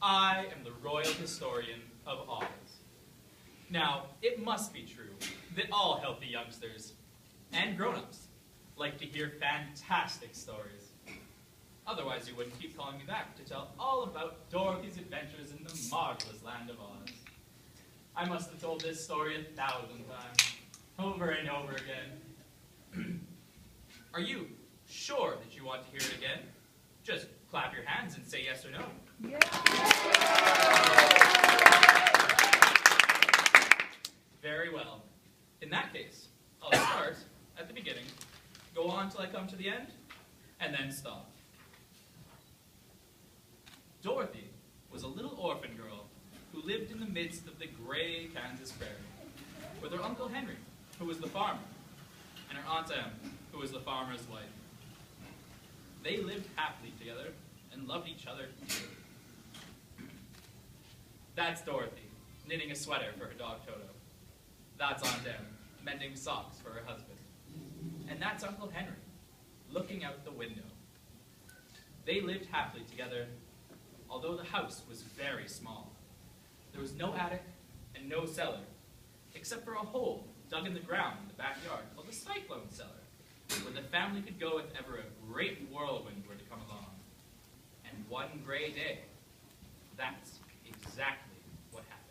I am the royal historian of Oz. Now, it must be true that all healthy youngsters, and grown-ups, like to hear fantastic stories. Otherwise, you wouldn't keep calling me back to tell all about Dorothy's adventures in the marvelous land of Oz. I must have told this story 1,000 times, over and over again. Are you sure that you want to hear it again? Just clap your hands and say yes or no. Yeah. Very well. In that case, I'll start at the beginning, go on till I come to the end, and then stop. Dorothy was a little orphan girl who lived in the midst of the gray Kansas prairie, with her Uncle Henry, who was the farmer, and her Aunt Em, who was the farmer's wife. They lived happily together and loved each other dearly. That's Dorothy, knitting a sweater for her dog Toto. That's Aunt Em, mending socks for her husband. And that's Uncle Henry, looking out the window. They lived happily together, although the house was very small. There was no attic and no cellar, except for a hole dug in the ground in the backyard called the cyclone cellar, where the family could go if ever a great whirlwind were to come along. And one gray day, that's exactly what happened.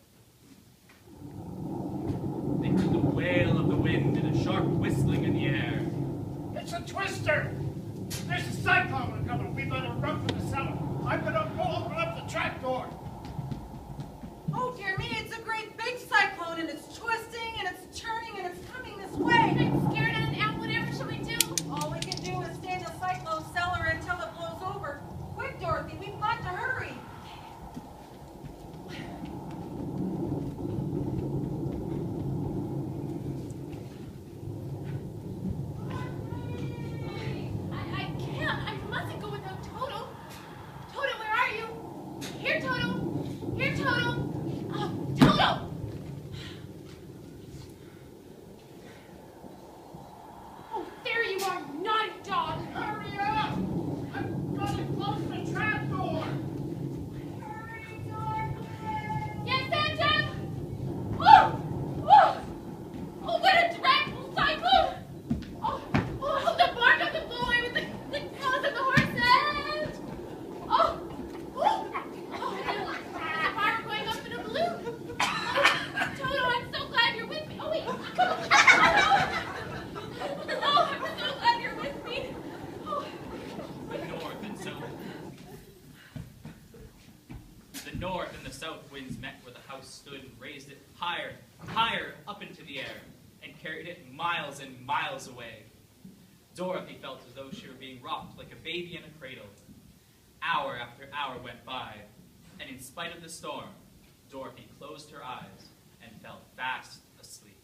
They heard the wail of the wind and a sharp whistling in the air. It's a twister! There's a cyclone coming. We better run for the cellar. I'm gonna go open up the trap door. Oh, dear me, it's a great big cyclone, and it's twisting, and it's turning, and it's coming this way. I'm scared, Aunt Em. Whatever shall we do? All we can do is stay in the cyclone cellar until it blows over. Quick, Dorothy, we've got to hurry. I can't. I mustn't go without Toto. Toto, where are you? Here, Toto. Here, Toto. Oh, Toto! Oh, there you are, naughty dog. Hurry up! I'm gonna close the trap door. Hurry, Dorothy. Yes, Aunt Em. Oh! Oh! Oh, what a dreadful cyclone! Oh, the barn doesn't blow away with the cows and the horses! Oh! Oh! Oh, the farm going up in a balloon! Oh, Toto, I'm so glad you're with me! Oh, wait! Come on! Oh, I'm so glad you're with me! Oh. The north and the south winds met where the house stood and raised it higher, higher up into the air, and carried it miles and miles away. Dorothy felt as though she were being rocked like a baby in a cradle. Hour after hour went by, and in spite of the storm, Dorothy closed her eyes and fell fast asleep.